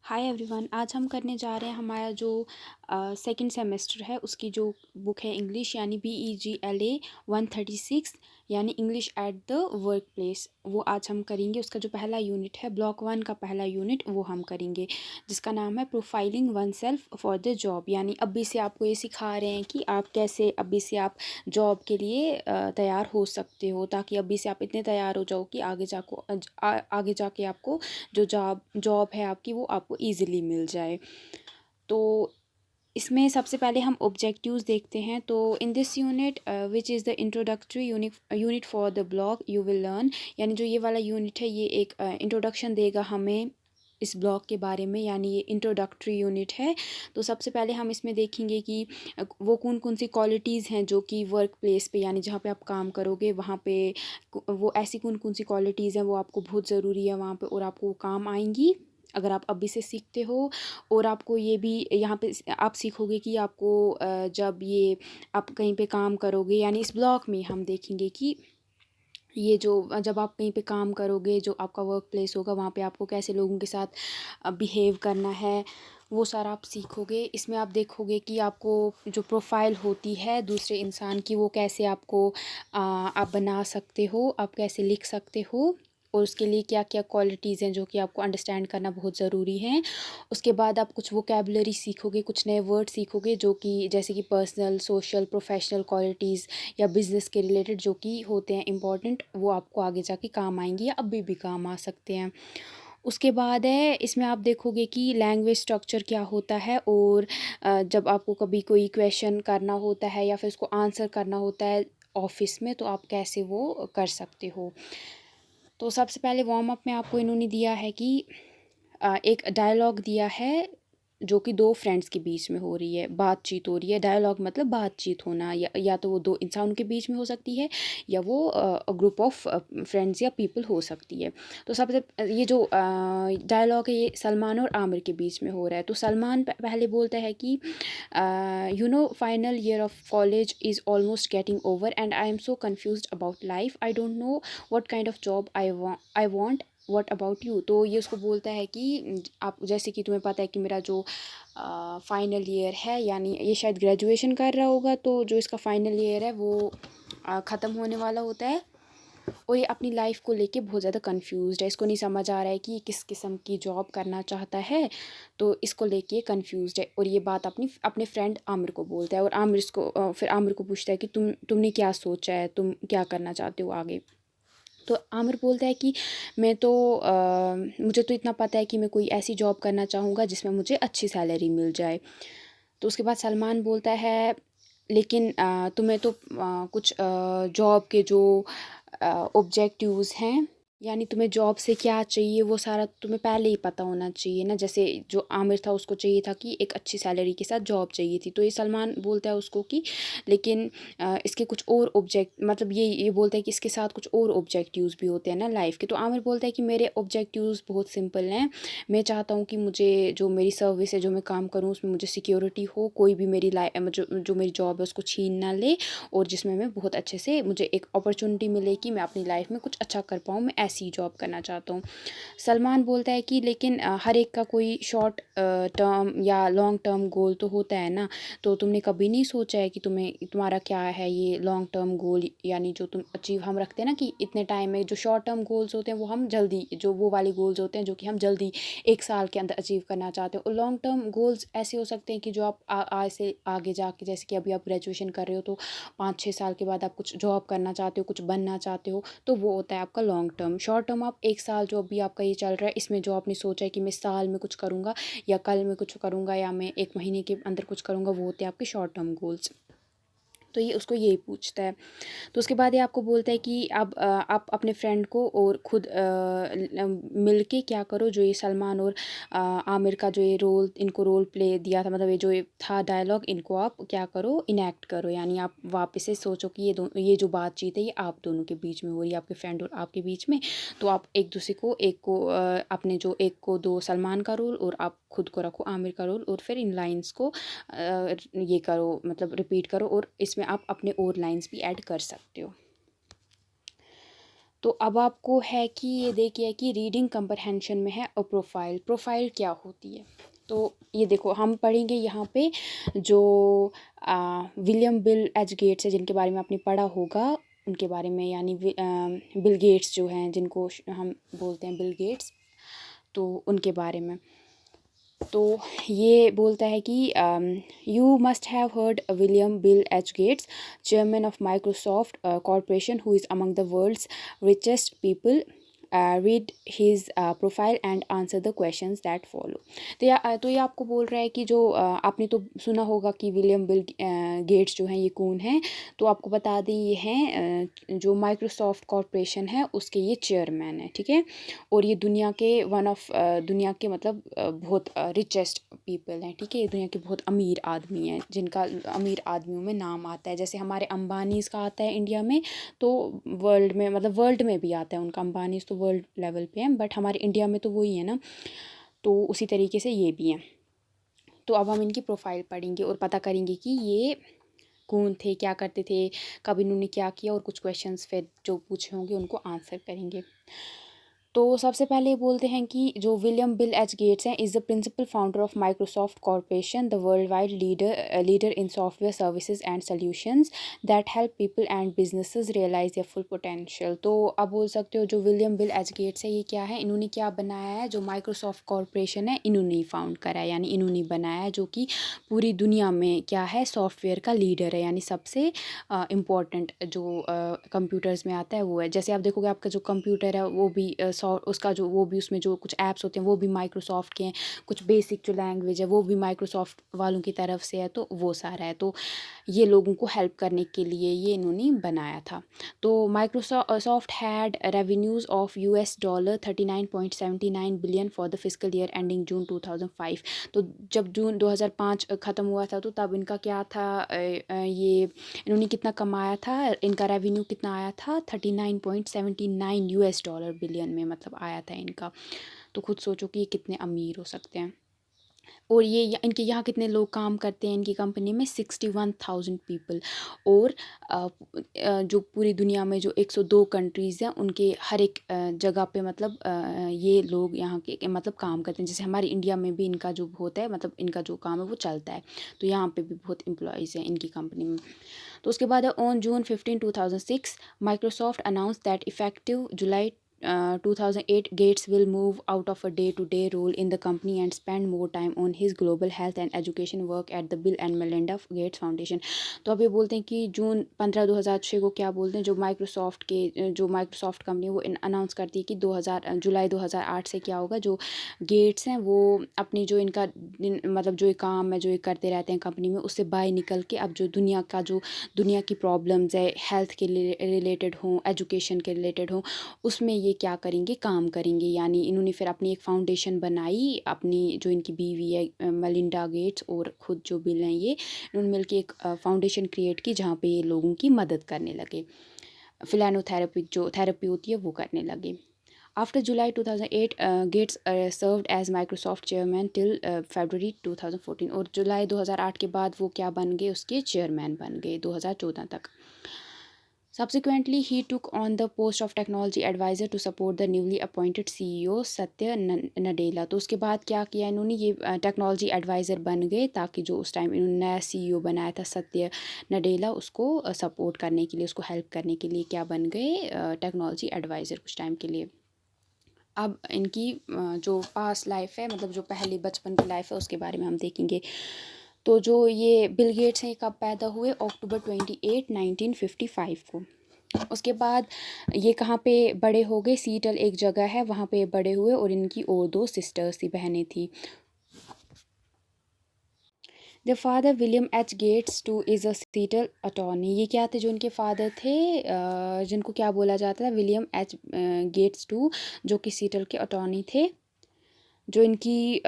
Hi everyone. आज हम करने जा रहे हैं हमारा जो सेकंड सेमेस्टर है उसकी जो बुक है इंग्लिश यानी BEGLA 136 यानी English at the work place. वो आज हम करेंगे। उसका जो पहला यूनिट है ब्लॉक 1 का पहला यूनिट वो हम करेंगे जिसका नाम है profiling one self for the job. यानी अभी से आपको ये सिखा रहे हैं कि आप कैसे अभी से आप जॉब के लिए तैयार हो सकते हो, ताकि अभी से आप इतने तैयार हो जाओ कि आगे जाके आपको जो जॉब जॉब है आपकी वो आपको ईज़िली मिल जाए। तो इसमें सबसे पहले हम ऑब्जेक्टिव्स देखते हैं। तो in this unit which is the introductory unit for the blog you will learn, यानी जो ये वाला यूनिट है ये एक इंट्रोडक्शन देगा हमें इस ब्लॉग के बारे में, यानी ये इंट्रोडक्टरी यूनिट है। तो सबसे पहले हम इसमें देखेंगे कि वो कौन कौन सी क्वालिटीज़ हैं जो कि वर्क प्लेस पे यानी जहाँ पे आप काम करोगे वहाँ पे वो ऐसी कौन कौन सी क्वालिटीज़ हैं वो आपको बहुत ज़रूरी है वहाँ पे और आपको वो काम आएंगी अगर आप अभी से सीखते हो। और आपको ये भी यहाँ पे आप सीखोगे कि आपको जब ये आप कहीं पे काम करोगे, यानी इस ब्लॉक में हम देखेंगे कि ये जो जब आप कहीं पे काम करोगे जो आपका वर्क प्लेस होगा वहाँ पे आपको कैसे लोगों के साथ बिहेव करना है वो सारा आप सीखोगे। इसमें आप देखोगे कि आपको जो प्रोफाइल होती है दूसरे इंसान की वो कैसे आपको आप बना सकते हो, आप कैसे लिख सकते हो और उसके लिए क्या क्या क्वालिटीज़ हैं जो कि आपको अंडरस्टैंड करना बहुत ज़रूरी है। उसके बाद आप कुछ वोकेबलरी सीखोगे, कुछ नए वर्ड सीखोगे जो कि जैसे कि पर्सनल, सोशल, प्रोफेशनल क्वालिटीज़ या बिज़नेस के रिलेटेड जो कि होते हैं इम्पॉर्टेंट, वो आपको आगे जाके काम आएंगे या अभी भी काम आ सकते हैं। उसके बाद है इसमें आप देखोगे कि लैंग्वेज स्ट्रक्चर क्या होता है और जब आपको कभी कोई क्वेश्चन करना होता है या फिर उसको आंसर करना होता है ऑफिस में तो आप कैसे वो कर सकते हो। तो सबसे पहले वार्म अप में आपको इन्होंने दिया है कि एक डायलॉग दिया है जो कि दो फ्रेंड्स के बीच में हो रही है, बातचीत हो रही है। डायलॉग मतलब बातचीत होना, या तो वो दो इंसानों के बीच में हो सकती है या वो ग्रुप ऑफ फ्रेंड्स या पीपल हो सकती है। तो सबसे ये जो डायलॉग है ये सलमान और आमिर के बीच में हो रहा है। तो सलमान पहले बोलता है कि you know final year of college is almost getting over and I am so confused about life, I don't know what kind of job I want, what about you. तो ये उसको बोलता है कि आप जैसे कि तुम्हें पता है कि मेरा जो फाइनल ईयर है, यानी ये शायद ग्रेजुएशन कर रहा होगा, तो जो इसका फाइनल ईयर है वो ख़त्म होने वाला होता है और ये अपनी लाइफ को लेके बहुत ज़्यादा कंफ्यूज्ड है। इसको नहीं समझ आ रहा है कि ये किस किस्म की जॉब करना चाहता है, तो इसको लेके कंफ्यूज्ड है। और ये बात अपने फ्रेंड आमिर को बोलता है और आमिर इसको फिर आमिर को पूछता है कि तुमने क्या सोचा है, तुम क्या करना चाहते हो आगे। तो आमिर बोलता है कि मुझे तो इतना पता है कि मैं कोई ऐसी जॉब करना चाहूँगा जिसमें मुझे अच्छी सैलरी मिल जाए। तो उसके बाद सलमान बोलता है लेकिन तुम्हें तो कुछ जॉब के जो ऑब्जेक्टिव्स हैं, यानी तुम्हें जॉब से क्या चाहिए वो सारा तुम्हें पहले ही पता होना चाहिए ना। जैसे जो आमिर था उसको चाहिए था कि एक अच्छी सैलरी के साथ जॉब चाहिए थी, तो ये सलमान बोलता है उसको कि लेकिन इसके कुछ और मतलब ये बोलता है कि इसके साथ कुछ और ऑब्जेक्टिव्स भी होते हैं ना लाइफ के। तो आमिर बोलता है कि मेरे ऑब्जेक्टिव्स बहुत सिंपल हैं। मैं चाहता हूँ कि मुझे जो मेरी सर्विस है जो मैं काम करूँ उसमें मुझे सिक्योरिटी हो, कोई भी मेरी लाइफ जो मेरी जॉब है उसको छीन ना ले और जिसमें मैं बहुत अच्छे से मुझे एक अपॉर्चुनिटी मिले कि मैं अपनी लाइफ में कुछ अच्छा कर पाऊँ, मैं ऐसी जॉब करना चाहता हूँ। सलमान बोलता है कि लेकिन हर एक का कोई शॉर्ट टर्म या लॉन्ग टर्म गोल तो होता है ना। तो तुमने कभी नहीं सोचा है कि तुम्हारा क्या है ये लॉन्ग टर्म गोल, यानी जो तुम अचीव हम रखते हैं ना कि इतने टाइम में जो शॉर्ट टर्म गोल्स होते हैं वो हम जल्दी, जो वो वाले गोल्स होते हैं जो कि हम जल्दी एक साल के अंदर अचीव करना चाहते हो। और लॉन्ग टर्म गोल्स ऐसे हो सकते हैं कि जो आप आज से आगे जाके, जैसे कि अभी आप ग्रेजुएशन कर रहे हो तो 5-6 साल के बाद आप कुछ जॉब करना चाहते हो, कुछ बनना चाहते हो, तो वो होता है आपका लॉन्ग टर्म। शॉर्ट टर्म आप एक साल जो अभी आपका ये चल रहा है इसमें जो आपने सोचा है कि मैं साल में कुछ करूँगा या कल में कुछ करूँगा या मैं एक महीने के अंदर कुछ करूँगा, वो होते हैं आपके शॉर्ट टर्म गोल्स। तो ये उसको यही पूछता है। तो उसके बाद ये आपको बोलता है कि अब आप अपने फ्रेंड को और खुद मिल के क्या करो, जो ये सलमान और आमिर का जो ये रोल इनको रोल प्ले दिया था, मतलब ये जो ये था डायलॉग, इनको आप क्या करो इनैक्ट करो, यानी आप वापस से सोचो कि ये जो बातचीत है ये आप दोनों के बीच में हो रही है, आपके फ्रेंड और आपके बीच में। तो आप एक दूसरे को अपने जो एक को दो सलमान का रोल और आप खुद को रखो आमिर का रोल और फिर इन लाइंस को ये करो, मतलब रिपीट करो और इसमें आप अपने और लाइंस भी ऐड कर सकते हो। तो अब आपको है कि ये देखिए कि रीडिंग कंप्रहेंशन में है प्रोफाइल। प्रोफाइल क्या होती है? तो ये देखो हम पढ़ेंगे यहाँ पे जो विलियम बिल एच गेट्स है, जिनके बारे में आपने पढ़ा होगा, उनके बारे में, यानी बिल गेट्स जो हैं, जिनको हम बोलते हैं बिल गेट्स, तो उनके बारे में। तो ये बोलता है कि you must have heard William Bill H Gates, chairman of Microsoft Corporation, who is among the world's richest people. Read his profile and answer the questions that follow. तो ये आपको बोल रहा है कि जो आपने तो सुना होगा कि विलियम बिल गेट्स जो हैं ये कौन हैं। तो आपको बता दें ये हैं जो माइक्रोसॉफ्ट कॉरपोरेशन है उसके ये चेयरमैन है, ठीक है। और ये दुनिया के दुनिया के मतलब बहुत रिचेस्ट पीपल हैं, ठीक है। ये दुनिया के बहुत अमीर आदमी हैं, जिनका अमीर आदमियों में नाम आता है। जैसे हमारे अंबानीज़ का आता है इंडिया में, तो वर्ल्ड में मतलब वर्ल्ड में भी आता है उनका। अंबानीज़ तो वर्ल्ड लेवल पे हैं, बट हमारे इंडिया में तो वही है ना। तो उसी तरीके से ये भी हैं। तो अब हम इनकी प्रोफाइल पढ़ेंगे और पता करेंगे कि ये कौन थे, क्या करते थे, कब इन्होंने क्या किया, और कुछ क्वेश्चंस फिर जो पूछे होंगे उनको आंसर करेंगे। तो सबसे पहले बोलते हैं कि जो विलियम बिल एच गेट्स हैं is the principal founder of Microsoft Corporation, the worldwide leader in software services and solutions that help people and businesses realise their full potential. तो अब बोल सकते हो जो विलियम बिल एच गेट्स है ये क्या है, इन्होंने क्या बनाया है, जो माइक्रोसॉफ्ट कॉरपोरेशन है इन्होंने ही फाउंड करा है, यानी इन्होंने बनाया है, जो कि पूरी दुनिया में क्या है, सॉफ्टवेयर का लीडर है, यानी सबसे इम्पॉर्टेंट जो कंप्यूटर्स में आता है वो है। जैसे आप देखोगे आपका जो कंप्यूटर है वो भी उसका जो वो भी उसमें जो कुछ ऐप्स होते हैं वो भी माइक्रोसॉफ्ट के हैं, कुछ बेसिक जो लैंग्वेज है वो भी माइक्रोसॉफ्ट वालों की तरफ से है, तो वो सारा है। तो ये लोगों को हेल्प करने के लिए ये इन्होंने बनाया था। तो Microsoft had revenues of $39.79 billion for the physical year ending June 2005। तो जब जून 2005 ख़त्म हुआ था तो तब इनका क्या था, ये इन्होंने कितना कमाया था, इनका रेवेन्यू कितना आया था, $39.79 बिलियन में मतलब आया था इनका। तो खुद सोचो कि ये कितने अमीर हो सकते हैं। और ये इनके यहाँ कितने लोग काम करते हैं इनकी कंपनी में, 61,000 पीपल। और जो पूरी दुनिया में जो 102 कंट्रीज़ हैं उनके हर एक जगह पे मतलब ये लोग यहाँ के मतलब काम करते हैं। जैसे हमारे इंडिया में भी इनका जो होता है मतलब इनका जो काम है वो चलता है, तो यहाँ पे भी बहुत एम्प्लॉयज़ हैं इनकी कंपनी में। तो उसके बाद है on June 15 2006 Microsoft announce that effective July 2008 Gates will move out of a day-to-day role in the company and spend more time on his global health and education work at the Bill and Melinda Gates Foundation। तो अब ये बोलते हैं कि जून 15 2006 को क्या बोलते हैं, जो माइक्रोसॉफ्ट कंपनी वो अनाउंस करती है कि जुलाई 2008 से क्या होगा, जो गेट्स हैं वो अपनी जो इनका मतलब जो ये काम है जो ये करते रहते हैं कंपनी में उससे बाहर निकल के अब जो दुनिया की प्रॉब्लम्स है, हेल्थ के रिलेटेड हों, एजुकेशन के रिलेटेड हों, उसमें ये क्या करेंगे, काम करेंगे। यानी इन्होंने फिर अपनी एक फाउंडेशन बनाई, अपनी जो इनकी बीवी है मेलिंडा गेट्स और ख़ुद जो बिल हैं ये, इन्होंने मिलकर एक फाउंडेशन क्रिएट की जहाँ पे ये लोगों की मदद करने लगे, फिलानोथेरेपी जो थेरेपी होती है वो करने लगे। After July 2008, Gates served as Microsoft chairman till February 2014। और जुलाई 2008 के बाद वो क्या बन गए, उसके चेयरमैन बन गए 2014 तक। Subsequently, he took on the post of technology advisor to support the newly appointed CEO सत्य नडेला। तो उसके बाद क्या किया इन्होंने, ये टेक्नोलॉजी एडवाइज़र बन गए ताकि जो उस टाइम इन्होंने नया CEO बनाया था सत्य नडेला, उसको सपोर्ट करने के लिए, उसको हेल्प करने के लिए क्या बन गए, टेक्नोलॉजी एडवाइज़र कुछ टाइम के लिए। अब इनकी जो पास्ट लाइफ है मतलब जो पहले बचपन की लाइफ है उसके बारे में हम देखेंगे। तो जो ये बिल गेट्स हैं कब पैदा हुए, अक्टूबर 28 1955 को। उसके बाद ये कहाँ पे बड़े हो गए, सीटल एक जगह है वहाँ पे बड़े हुए, और इनकी और 2 सिस्टर्स थी, बहनें थी। The father William H Gates two is a Seattle attorney. ये क्या थे जो इनके फादर थे, जिनको क्या बोला जाता था, विलियम एच गेट्स टू, जो कि सीटल के अटॉर्नी थे। जो इनकी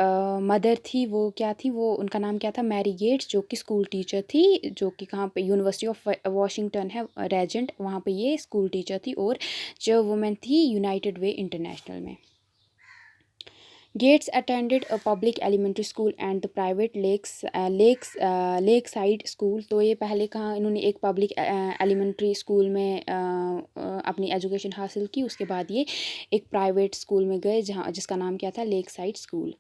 मदर थी वो क्या थी, वो उनका नाम क्या था, मैरी गेट्स, जो कि स्कूल टीचर थी, जो कि कहाँ पे, यूनिवर्सिटी ऑफ वॉशिंगटन है रेजेंट, वहाँ पे ये स्कूल टीचर थी। और चेयर वुमेन थी यूनाइटेड वे इंटरनेशनल में। Gates attended a public elementary school and the private Lakeside school. तो ये पहले कहाँ इन्होंने एक पब्लिक एलिमेंट्री स्कूल में अपनी एजुकेशन हासिल की, उसके बाद ये एक प्राइवेट स्कूल में गए जहाँ जिसका नाम क्या था, लेक साइड स्कूल।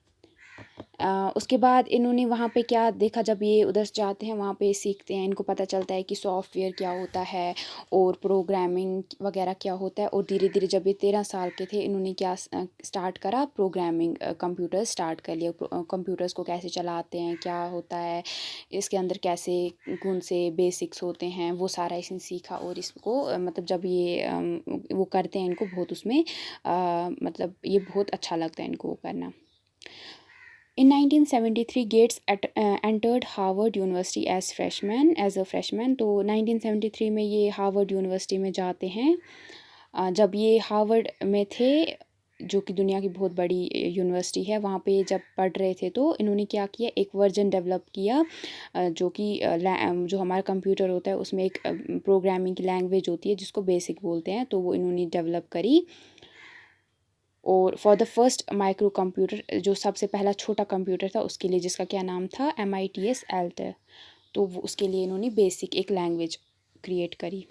उसके बाद इन्होंने वहाँ पे क्या देखा, जब ये उधर जाते हैं वहाँ पे सीखते हैं, इनको पता चलता है कि सॉफ्टवेयर क्या होता है और प्रोग्रामिंग वगैरह क्या होता है। और धीरे धीरे जब ये 13 साल के थे, इन्होंने क्या स्टार्ट करा, प्रोग्रामिंग कंप्यूटर स्टार्ट कर लिया। कंप्यूटर्स को कैसे चलाते हैं, क्या होता है इसके अंदर, कैसे कौन से बेसिक्स होते हैं, वो सारा इसने सीखा। और इसको मतलब जब ये वो करते हैं, इनको बहुत उसमें मतलब ये बहुत अच्छा लगता है इनको वो करना। In 1973, Gates entered Harvard University as a freshman। तो 1973 में ये हार्वर्ड यूनिवर्सिटी में जाते हैं। जब ये हार्वर्ड में थे, जो कि दुनिया की बहुत बड़ी यूनिवर्सिटी है, वहाँ पे जब पढ़ रहे थे तो इन्होंने क्या किया, एक वर्जन डेवलप किया जो कि जो हमारा कंप्यूटर होता है उसमें एक प्रोग्रामिंग की लैंग्वेज होती है जिसको बेसिक बोलते हैं, तो वो इन्होंने डेवलप करी। और for the first micro computer, जो सबसे पहला छोटा कंप्यूटर था उसके लिए, जिसका क्या नाम था, MITS Altair। तो वो उसके लिए इन्होंने बेसिक एक लैंग्वेज क्रिएट करी।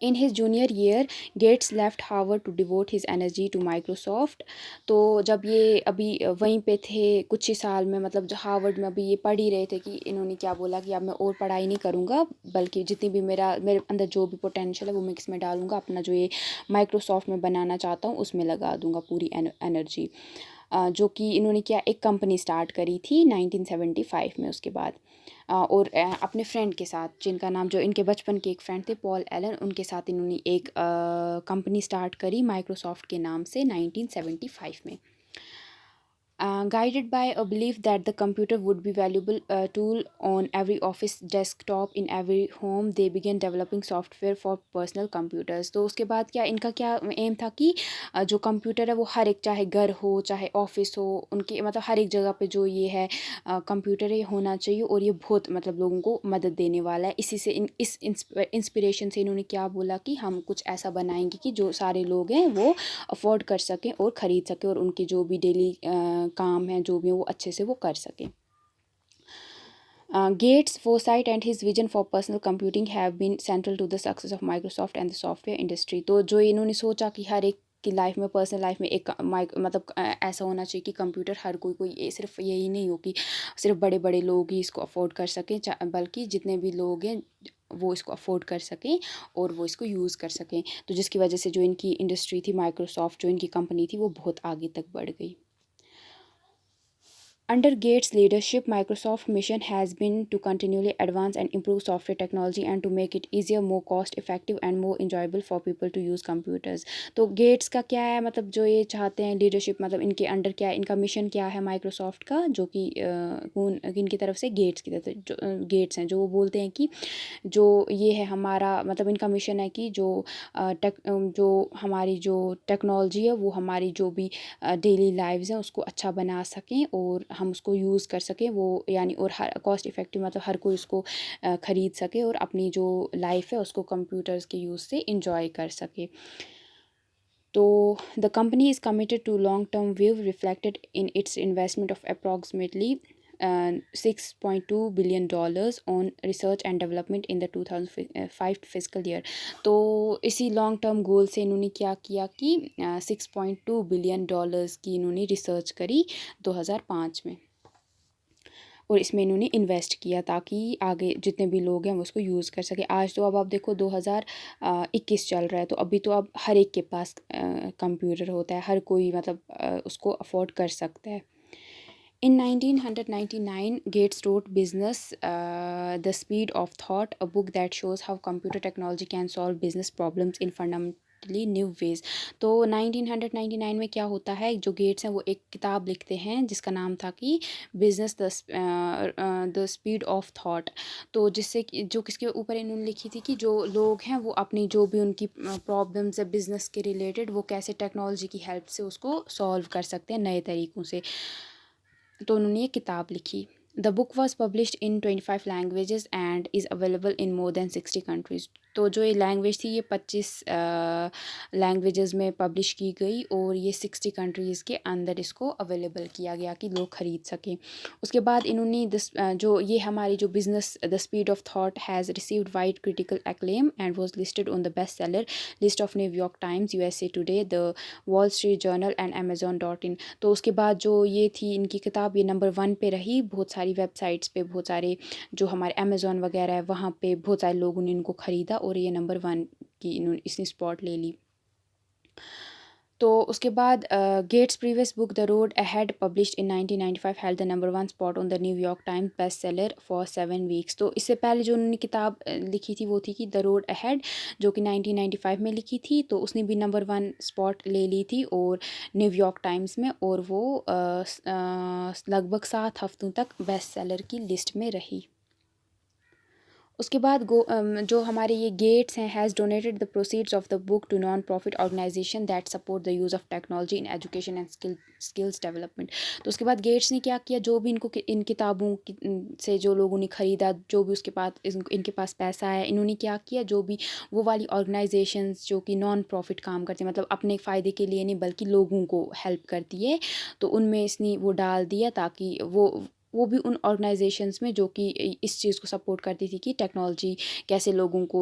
In his junior year, Gates left Harvard to devote his energy to Microsoft. तो जब ये अभी वहीं पे थे कुछ ही साल में, मतलब जो हार्वर्ड में अभी ये पढ़ ही रहे थे, कि इन्होंने क्या बोला कि अब मैं और पढ़ाई नहीं करूँगा, बल्कि जितनी भी मेरे अंदर जो भी पोटेंशियल है वो मैं किसमें डालूँगा, अपना जो ये माइक्रोसॉफ्ट में बनाना चाहता हूँ उसमें लगा दूँगा पूरी एनर्जी। जो कि इन्होंने क्या, एक कंपनी स्टार्ट करी थी 1975 में उसके बाद। और अपने फ्रेंड के साथ, जिनका नाम, जो इनके बचपन के एक फ्रेंड थे, पॉल एलन, उनके साथ इन्होंने एक कंपनी स्टार्ट करी माइक्रोसॉफ्ट के नाम से 1975 में। Guided by a belief that the computer would be valuable tool on every office desktop in every home, they began developing software for personal computers। तो उसके बाद क्या, इनका क्या एम था कि जो कंप्यूटर है वो हर एक, चाहे घर हो चाहे ऑफिस हो, उनके मतलब हर एक जगह पे जो ये है कंप्यूटर ये होना चाहिए। और ये बहुत मतलब लोगों को मदद देने वाला है। इसी से इस इंस्पिरेशन से इन्होंने क्या बोला कि हम कुछ ऐसा बनाएंगे कि जो सारे लोग हैं वो अफोर्ड कर सकें और ख़रीद सकें, और उनकी जो भी डेली काम हैं जो भी वो अच्छे से वो कर सकें। Gates' foresight and his vision for personal computing have been central to the success of Microsoft and the software industry। तो जो इन्होंने सोचा कि हर एक की लाइफ में, पर्सनल लाइफ में एक मतलब ऐसा होना चाहिए कि कंप्यूटर हर कोई सिर्फ यही नहीं हो कि सिर्फ बड़े बड़े लोग ही इसको अफोर्ड कर सकें, बल्कि जितने भी लोग हैं वो इसको अफोर्ड कर सकें और वो इसको यूज़ कर सकें। तो जिसकी वजह से जो इनकी इंडस्ट्री थी, माइक्रोसॉफ्ट जो इनकी कंपनी थी, वो बहुत आगे तक बढ़ गई। Under Gates' leadership, Microsoft's mission has been to continually advance and improve software technology and to make it easier, more cost-effective and more enjoyable for people to use computers। तो गेट्स का क्या है, मतलब जो ये चाहते हैं लीडरशिप, मतलब इनके अंडर क्या है, इनका मिशन क्या है माइक्रोसॉफ्ट का, जो कि कौन इनकी तरफ से, गेट्स की तरफ से, जो गेट्स हैं, जो वो बोलते हैं कि जो ये है हमारा, मतलब इनका मिशन है कि जो हमारी जो टेक्नोलॉजी है वो हमारी जो भी डेली लाइव्स हैं उसको अच्छा बना सकें और हम उसको यूज़ कर सकें, वो यानी और हर कॉस्ट इफ़ेक्टिव, मतलब हर कोई उसको ख़रीद सके और अपनी जो लाइफ है उसको कंप्यूटर्स के यूज़ से इंजॉय कर सके। तो the company is committed to long term view reflected in its investment of approximately $6.2 billion on research and development in the 2005 fiscal year। तो इसी लॉन्ग टर्म गोल से इन्होंने क्या किया कि $6.2 billion की इन्होंने रिसर्च करी 2005 में, और इसमें इन्होंने इन्वेस्ट किया ताकि आगे जितने भी लोग हैं वो उसको यूज़ कर सके। आज तो अब आप देखो 2021 चल रहा है, तो अभी तो अब हर एक के पास कंप्यूटर होता है, हर कोई मतलब उसको अफोर्ड कर सकता है। In 1999, Gates wrote Business, The Speed of Thought, a book that shows how computer technology can solve business problems in fundamentally new ways। तो 1999 में क्या होता है, जो गेट्स हैं वो एक किताब लिखते हैं जिसका नाम था कि business the speed of thought. तो जिससे जो किसके ऊपर इन्होंने लिखी थी कि जो लोग हैं वो अपनी जो भी उनकी प्रॉब्लम्स है बिज़नेस के रिलेटेड, वो कैसे टेक्नोलॉजी की हेल्प से उसको सॉल्व कर सकते हैं नए तरीक़ों से। तो उन्होंने ये किताब लिखी। The book was published in 25 languages and is available in more than 60 countries. तो जो ये लैंग्वेज थी ये 25 लैंग्वेजेस में पब्लिश की गई और ये 60 कंट्रीज़ के अंदर इसको अवेलेबल किया गया कि लोग ख़रीद सकें। उसके बाद इन्होंने जो ये हमारी जो business the speed of thought has received wide critical acclaim and was listed on the best seller list of New York times, USA today, the wall street journal and Amazon.in। तो उसके बाद जो ये थी इनकी किताब ये नंबर 1 पे रही बहुत सारी वेबसाइट्स पे, बहुत सारे जो हमारे अमेज़ॉन वगैरह है वहाँ पे बहुत सारे लोगों ने इनको ख़रीदा और ये नंबर 1 की इन्होंने इसने स्पॉट ले ली। तो उसके बाद Gates previous book the Road Ahead published in 1995 held the number 1 spot on the New York Times best seller for 7 weeks. तो इससे पहले जो उन्होंने किताब लिखी थी वो थी कि द रोड अहेड, जो कि 1995 में लिखी थी, तो उसने भी नंबर 1 स्पॉट ले ली थी और न्यूयॉर्क टाइम्स में, और वो लगभग 7 हफ्तों तक बेस्ट सेलर की लिस्ट में रही। उसके बाद जो हमारे ये गेट्स हैं has donated the proceeds of the book to non profit organisation that support the use of technology in education and skills development. तो उसके बाद गेट्स ने क्या किया, जो भी इनको इन किताबों से जो लोगों ने ख़रीदा, जो भी उसके पास इनके पास पैसा है, इन्होंने क्या किया, जो भी वो वाली ऑर्गेनाइजेशंस जो कि नॉन प्रॉफिट काम करती हैं, मतलब अपने फ़ायदे के लिए नहीं बल्कि लोगों को हेल्प करती है, तो उनमें इसने वो डाल दिया ताकि वो भी उन ऑर्गेनाइजेशंस में जो कि इस चीज़ को सपोर्ट करती थी कि टेक्नोलॉजी कैसे लोगों को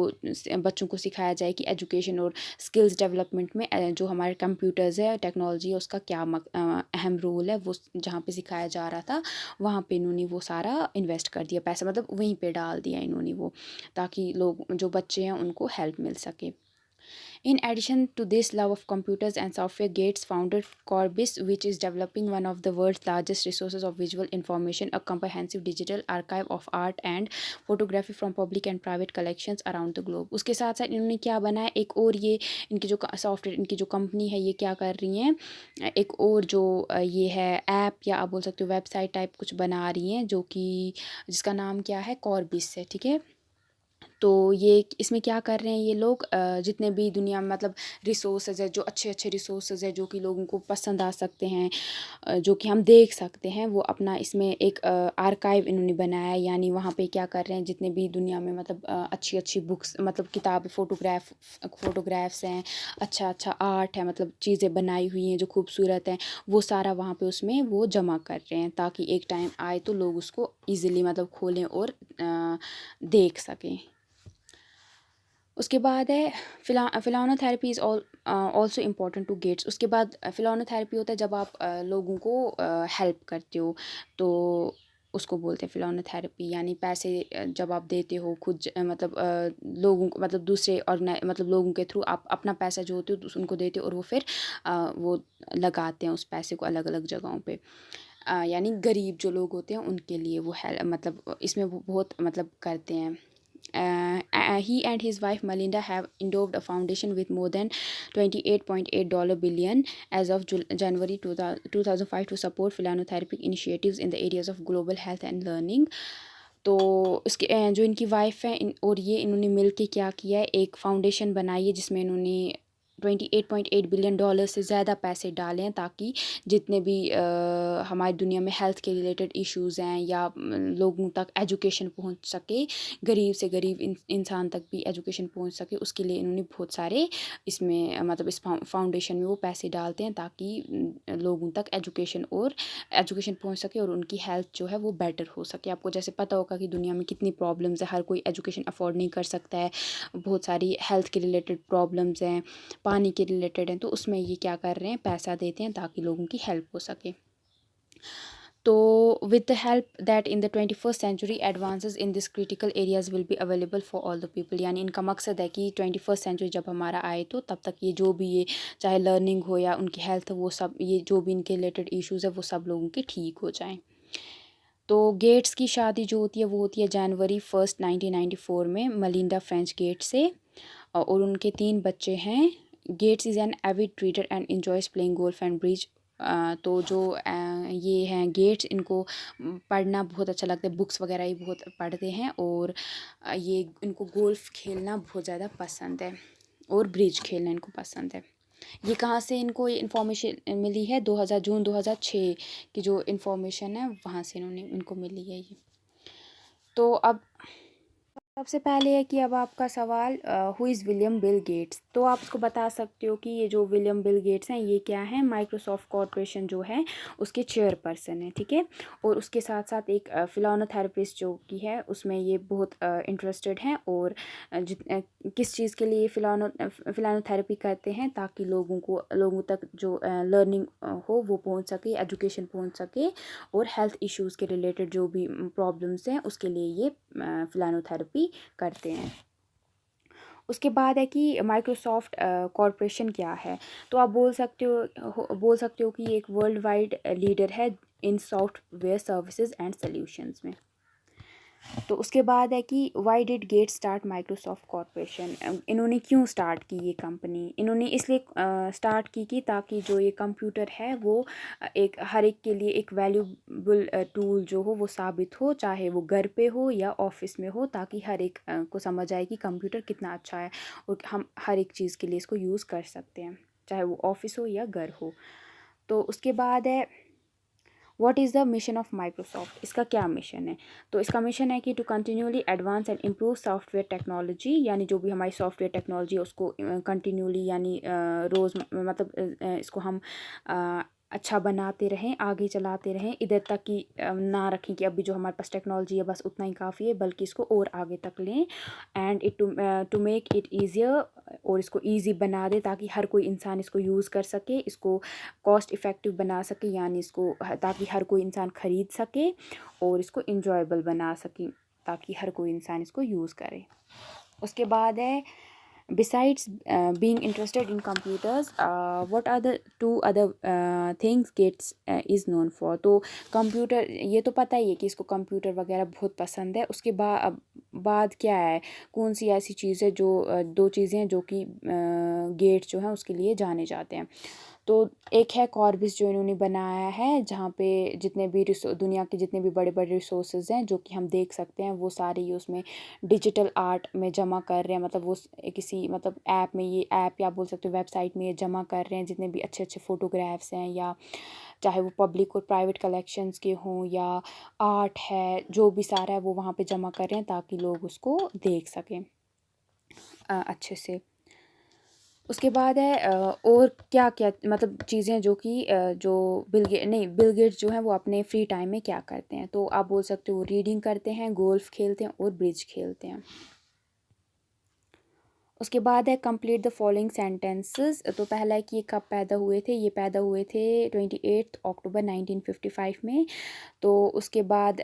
बच्चों को सिखाया जाए कि एजुकेशन और स्किल्स डेवलपमेंट में जो हमारे कंप्यूटर्स है टेक्नोलॉजी है उसका क्या अहम रोल है, वो जहाँ पे सिखाया जा रहा था वहाँ पे इन्होंने वो सारा इन्वेस्ट कर दिया पैसा, मतलब वहीं पे डाल दिया इन्होंने वो, ताकि लोग जो बच्चे हैं उनको हेल्प मिल सके। In addition to this love of computers and software, Gates founded Corbis, which is developing one of the world's largest resources of visual information, a comprehensive digital archive of art and photography from public and private collections around the globe। उसके साथ साथ इन्होंने क्या बनाया, एक और ये इनकी जो सॉफ्टवेयर इनकी जो कंपनी है ये क्या कर रही हैं, एक और जो ये है ऐप या आप बोल सकते हो वेबसाइट टाइप कुछ बना रही हैं, जो कि जिसका नाम क्या है, कॉर्बिस है, ठीक है। तो ये इसमें क्या कर रहे हैं ये लोग, जितने भी दुनिया में मतलब रिसोर्सेज है, जो अच्छे अच्छे रिसोर्सेज है जो कि लोगों को पसंद आ सकते हैं, जो कि हम देख सकते हैं, वो अपना इसमें एक आर्काइव इन्होंने बनाया है। यानी वहाँ पे क्या कर रहे हैं, जितने भी दुनिया में मतलब अच्छी अच्छी बुक्स मतलब किताब फोटोग्राफ्स हैं, अच्छा अच्छा आर्ट है, मतलब चीज़ें बनाई हुई हैं जो खूबसूरत हैं, वो सारा वहाँ पे उसमें वो जमा कर रहे हैं ताकि एक टाइम आए तो लोग उसको ईज़िली मतलब खोलें और देख सकें। उसके बाद है philanthropy is also important to Gates. उसके बाद फिलानोथेरेपी होता है जब आप लोगों को हेल्प करते हो, तो उसको बोलते हैं फिलानोथेरेपी। यानी पैसे जब आप देते हो खुद मतलब लोगों को मतलब दूसरे मतलब लोगों के थ्रू आप अपना पैसा जो होते हो उनको देते हो और वो फिर वो लगाते हैं उस पैसे को अलग अलग जगहों पे। यानी गरीब जो लोग होते हैं उनके लिए वो है मतलब इसमें वो बहुत मतलब करते हैं। He and his wife Melinda have endowed a foundation with more than $28.8 billion as of January 2005 to support philanthropic initiatives in the areas of global health and learning। तो इसके जो इनकी वाइफ है और ये इन्होंने मिल के क्या किया है, एक फाउंडेशन बनाई है जिसमें इन्होंने $28.8 बिलियन से ज़्यादा पैसे डाले हैं ताकि जितने भी हमारी दुनिया में हेल्थ के रिलेटेड इश्यूज़ हैं या लोगों तक एजुकेशन पहुंच सके, गरीब से गरीब इंसान तक भी एजुकेशन पहुंच सके, उसके लिए इन्होंने बहुत सारे इसमें मतलब इस फाउंडेशन में वो पैसे डालते हैं ताकि लोगों तक एजुकेशन पहुंच सके और उनकी हेल्थ जो है वो बेटर हो सके। आपको जैसे पता होगा कि दुनिया में कितनी प्रॉब्लम्स है, हर कोई एजुकेशन अफोर्ड नहीं कर सकता है, बहुत सारी हेल्थ के रिलेटेड प्रॉब्लम्स हैं, पानी के रिलेटेड हैं, तो उसमें ये क्या कर रहे हैं, पैसा देते हैं ताकि लोगों की हेल्प हो सके। तो with the help that in the 21st century advances in this critical areas will be available for all the people. यानी इनका मकसद है कि 21st सेंचुरी जब हमारा आए तो तब तक ये जो भी ये चाहे लर्निंग हो या उनकी हेल्थ, वो सब ये जो भी इनके रिलेटेड इश्यूज़ है वो सब लोगों के ठीक हो जाएँ। तो गेट्स की शादी जो होती है वो होती है January 1 1994 में मलिंडा फ्रेंच गेट से, और उनके 3 बच्चे हैं। Gates is an avid reader and enjoys playing golf and bridge. तो जो ये हैं गेट्स, इनको पढ़ना बहुत अच्छा लगता है, बुक्स वगैरह ही बहुत पढ़ते हैं, और ये इनको गोल्फ खेलना बहुत ज़्यादा पसंद है और ब्रिज खेलना इनको पसंद है। ये कहाँ से इनको ये इन्फॉर्मेशन मिली है? 2006 की जो इन्फॉर्मेशन है वहाँ से इनको मिली है ये। तो अब सबसे पहले है कि अब आपका सवाल, who is William Bill Gates. तो आप उसको बता सकते हो कि ये जो विलियम बिल गेट्स हैं ये क्या है, माइक्रोसॉफ्ट कॉरपोरेशन जो है उसके चेयरपर्सन है, ठीक है। और उसके साथ साथ एक फिलानोथेरेपिस्ट जो कि है उसमें ये बहुत इंटरेस्टेड हैं। और किस चीज़ के लिए फिलानोथेरेपी करते हैं, ताकि लोगों तक जो लर्निंग हो वो पहुंच सके, एजुकेशन पहुंच सके, और हेल्थ इश्यूज़ के रिलेटेड जो भी प्रॉब्लम्स हैं उसके लिए ये फिलानोथेरेपी करते हैं। उसके बाद है कि माइक्रोसॉफ्ट कॉरपोरेशन क्या है। तो आप बोल सकते हो कि ये एक वर्ल्ड वाइड लीडर है इन सॉफ्टवेयर सर्विसेज एंड सॉल्यूशंस में। तो उसके बाद है कि why did get start Microsoft corporation. इन्होंने क्यों स्टार्ट की ये कंपनी? इन्होंने इसलिए स्टार्ट की कि ताकि जो ये कंप्यूटर है वो एक हर एक के लिए एक वैल्यूबल टूल जो हो वो साबित हो, चाहे वो घर पे हो या ऑफिस में हो, ताकि हर एक को समझ आए कि कंप्यूटर कितना अच्छा है और हम हर एक चीज़ के लिए इसको यूज़ कर सकते हैं, चाहे वो ऑफिस हो या घर हो। तो उसके बाद है what is the mission of Microsoft. इसका क्या मिशन है? तो इसका मिशन है कि to continually advance and improve software technology, यानी जो भी हमारी सॉफ्टवेयर टेक्नोलॉजी है उसको कंटिन्यूली यानी रोज़ मतलब इसको हम अच्छा बनाते रहें, आगे चलाते रहें, इधर तक कि ना रखें कि अभी जो हमारे पास टेक्नोलॉजी है बस उतना ही काफ़ी है, बल्कि इसको और आगे तक लें। And it to make it easier, और इसको ईजी बना दे ताकि हर कोई इंसान इसको यूज़ कर सके, इसको कॉस्ट इफ़ेक्टिव बना सके, यानी इसको ताकि हर कोई इंसान ख़रीद सके, और इसको इंजॉयबल बना सके ताकि हर कोई इंसान इसको यूज़ करे। उसके बाद है besides being interested in computers, what are the two other things Gates is known for। तो कंप्यूटर ये तो पता ही है कि इसको कंप्यूटर वगैरह बहुत पसंद है। उसके बाद क्या है, कौन सी ऐसी चीज़ है जो दो चीज़ें हैं जो कि गेट्स जो हैं उसके लिए जाने जाते हैं। तो एक है कॉर्बिस जो इन्होंने बनाया है, जहाँ पे जितने भी दुनिया के जितने भी बड़े बड़े रिसोर्सेज हैं जो कि हम देख सकते हैं वो सारे ही उसमें डिजिटल आर्ट में जमा कर रहे हैं। मतलब वो किसी मतलब ऐप में, ये ऐप या बोल सकते हो वेबसाइट में ये जमा कर रहे हैं जितने भी अच्छे अच्छे फ़ोटोग्राफ्स हैं, या चाहे वो पब्लिक और प्राइवेट कलेक्शंस के हों या आर्ट है, जो भी सारा है वो वहाँ पे जमा कर रहे हैं ताकि लोग उसको देख सकें अच्छे से। उसके बाद है और क्या क्या मतलब चीज़ें जो कि बिल गेट्स जो हैं वो अपने फ्री टाइम में क्या करते हैं। तो आप बोल सकते हो रीडिंग करते हैं, गोल्फ खेलते हैं और ब्रिज खेलते हैं। उसके बाद है कंप्लीट द फॉलोइंग सेंटेंसेस। तो पहला है कि ये कब पैदा हुए थे। ये पैदा हुए थे 28 अक्टूबर 1955 में। तो उसके बाद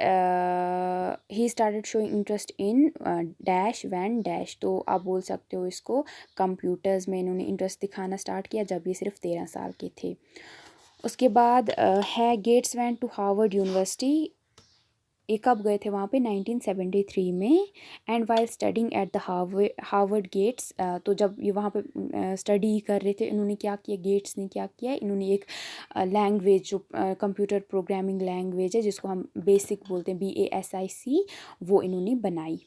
ही started showing interest in dash when dash. तो आप बोल सकते हो इसको कंप्यूटर्स में इन्होंने इंटरेस्ट दिखाना स्टार्ट किया जब ये सिर्फ 13 साल के थे। उसके बाद है Gates went to Harvard University. ये कब गए थे वहाँ पे? 1973 में। And while studying at the Harvard Gates. तो जब ये वहाँ पे स्टडी कर रहे थे, इन्होंने क्या किया, गेट्स ने क्या किया, इन्होंने एक लैंग्वेज जो कंप्यूटर प्रोग्रामिंग लैंग्वेज है जिसको हम बेसिक बोलते हैं, BASIC, वो इन्होंने बनाई।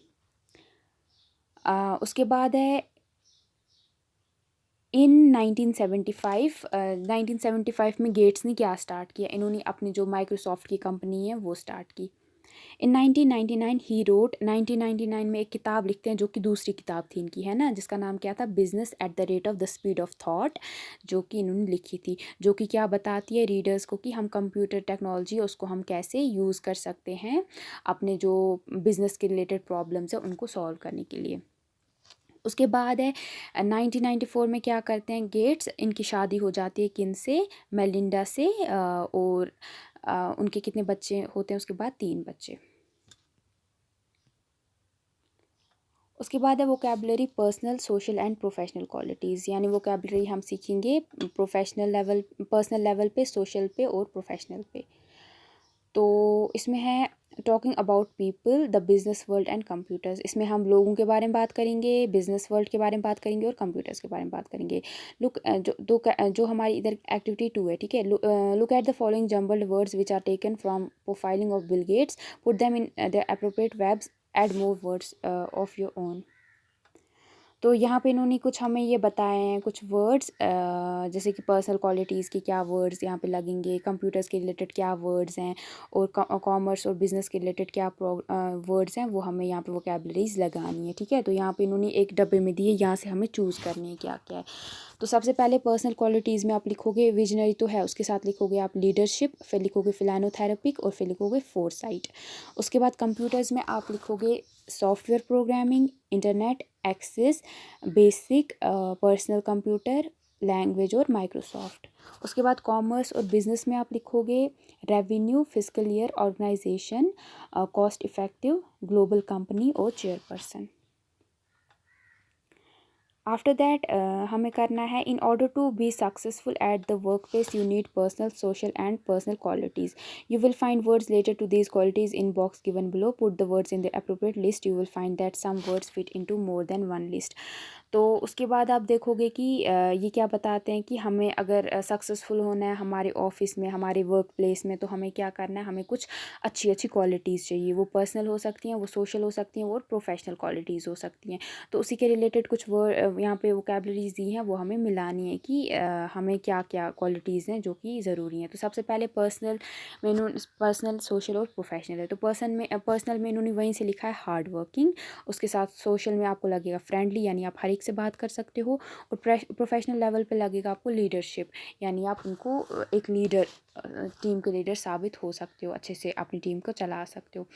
उसके बाद है इन 1975 में गेट्स ने क्या स्टार्ट किया, इन्होंने अपनी जो माइक्रोसॉफ्ट की कंपनी है वो स्टार्ट की। इन 1999 ही रोट, 1999 में एक किताब लिखते हैं जो कि दूसरी किताब थी इनकी, है ना, जिसका नाम क्या था, business at the rate of the speed of thought, जो कि इन्होंने लिखी थी, जो कि क्या बताती है रीडर्स को कि हम कंप्यूटर टेक्नोलॉजी उसको हम कैसे यूज़ कर सकते हैं अपने जो बिज़नेस के रिलेटेड प्रॉब्लम्स है उनको सॉल्व करने के लिए। उसके बाद है 1994 में क्या करते हैं गेट्स, इनकी शादी हो जाती है किन से, मेलिंडा से, और उनके कितने बच्चे होते हैं उसके बाद 3 बच्चे। उसके बाद है vocabulary personal social and professional qualities, यानी वोकेबलरी हम सीखेंगे प्रोफेशनल लेवल, पर्सनल लेवल पे, सोशल पे और प्रोफेशनल पे। तो इसमें है talking about people, the business world and computers. इसमें हम लोगों के बारे में बात करेंगे, बिज़नेस वर्ल्ड के बारे में बात करेंगे और कंप्यूटर्स के बारे में बात करेंगे। जो हमारी इधर एक्टिविटी 2 है, ठीक है। Look at the following jumbled words which are taken from profiling of Bill Gates, put them in the appropriate webs, add more words of your own. तो यहाँ पे इन्होंने कुछ हमें ये बताए हैं कुछ वर्ड्स, जैसे कि पर्सनल क्वालिटीज़ के क्या वर्ड्स यहाँ पे लगेंगे, कंप्यूटर्स के रिलेटेड क्या वर्ड्स हैं, और कॉमर्स और बिज़नेस के रिलेटेड क्या वर्ड्स हैं, वो हमें यहाँ पे वोकेबलरीज लगानी है। ठीक है, तो यहाँ पे इन्होंने एक डब्बे में दिए, यहाँ से हमें चूज़ करनी है क्या क्या है। तो सबसे पहले पर्सनल क्वालिटीज़ में आप लिखोगे विजनरी तो है, उसके साथ लिखोगे आप लीडरशिप, फिर लिखोगे फिलानोथेरेपिक, और फिर लिखोगे फोरसाइट। उसके बाद कंप्यूटर्स में आप लिखोगे software programming, internet access, BASIC, personal computer, language और माइक्रोसॉफ्ट। उसके बाद कॉमर्स और बिजनेस में आप लिखोगे revenue, physical year, organisation, cost effective, global company और चेयरपर्सन। आफ्टर दैट हमें करना है in order to be successful at the workplace you need personal, social and personal qualities. You will find words related to these qualities in box given below. Put the words in the appropriate list. You will find that some words fit into more than one list. तो उसके बाद आप देखोगे कि ये क्या बताते हैं कि हमें अगर सक्सेसफुल होना है हमारे ऑफिस में, हमारे वर्क प्लेस में, तो हमें क्या करना है, हमें कुछ अच्छी अच्छी क्वालिटीज़ चाहिए। वो पर्सनल हो सकती हैं, वो सोशल हो सकती हैं, और प्रोफेशनल क्वालिटीज़ हो सकती हैं। तो उसी के रिलेटेड कुछ वर्ड यहाँ पे वोकैबलरीज दी हैं, वो हमें मिलानी है कि हमें क्या क्या क्वालिटीज़ हैं जो कि ज़रूरी हैं। तो सबसे पहले पर्सनल में पर्सनल, सोशल और प्रोफेशनल है। तो पर्सनल में इन्होंने वहीं से लिखा है हार्ड वर्किंग। उसके साथ सोशल में आपको लगेगा फ्रेंडली, यानी आप हर एक से बात कर सकते हो। और प्रोफेशनल लेवल पे लगेगा आपको लीडरशिप, यानी आप उनको एक लीडर, टीम के लीडर साबित हो सकते हो, अच्छे से अपनी टीम को चला सकते हो।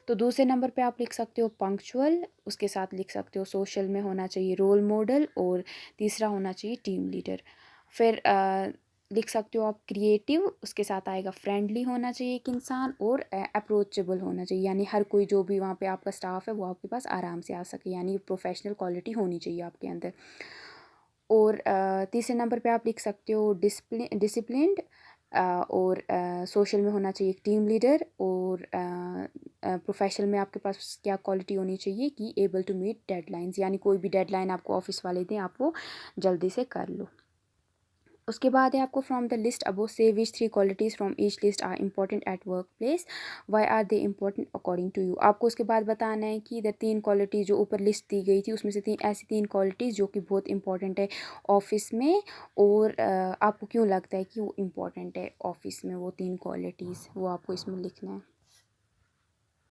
तो दूसरे नंबर पे आप लिख सकते हो पंक्चुअल, उसके साथ लिख सकते हो सोशल में होना चाहिए रोल मॉडल, और तीसरा होना चाहिए टीम लीडर। फिर लिख सकते हो आप क्रिएटिव, उसके साथ आएगा फ्रेंडली होना चाहिए एक इंसान, और अप्रोचेबल होना चाहिए, यानी हर कोई जो भी वहाँ पे आपका स्टाफ है वो आपके पास आराम से आ सके, यानी प्रोफेशनल क्वालिटी होनी चाहिए आपके अंदर। और तीसरे नंबर पे आप लिख सकते हो डिसिप्लिन्ड, और सोशल में होना चाहिए एक टीम लीडर, और प्रोफेशनल में आपके पास क्या क्वालिटी होनी चाहिए कि एबल टू मीट डेडलाइंस, यानी कोई भी डेडलाइन आपको ऑफिस वाले दें आप वो जल्दी से कर लो। उसके बाद है आपको from the list above say which 3 qualities from each list are important at workplace, why are they important according to you. आपको उसके बाद बताना है कि इधर 3 क्वालिटी जो ऊपर लिस्ट दी गई थी उसमें से ऐसी 3 क्वालिटीज़ जो कि बहुत इंपॉर्टेंट है ऑफिस में, और आपको क्यों लगता है कि वो इम्पॉर्टेंट है ऑफिस में, वो 3 क्वालिटीज़ वो आपको इसमें लिखना है।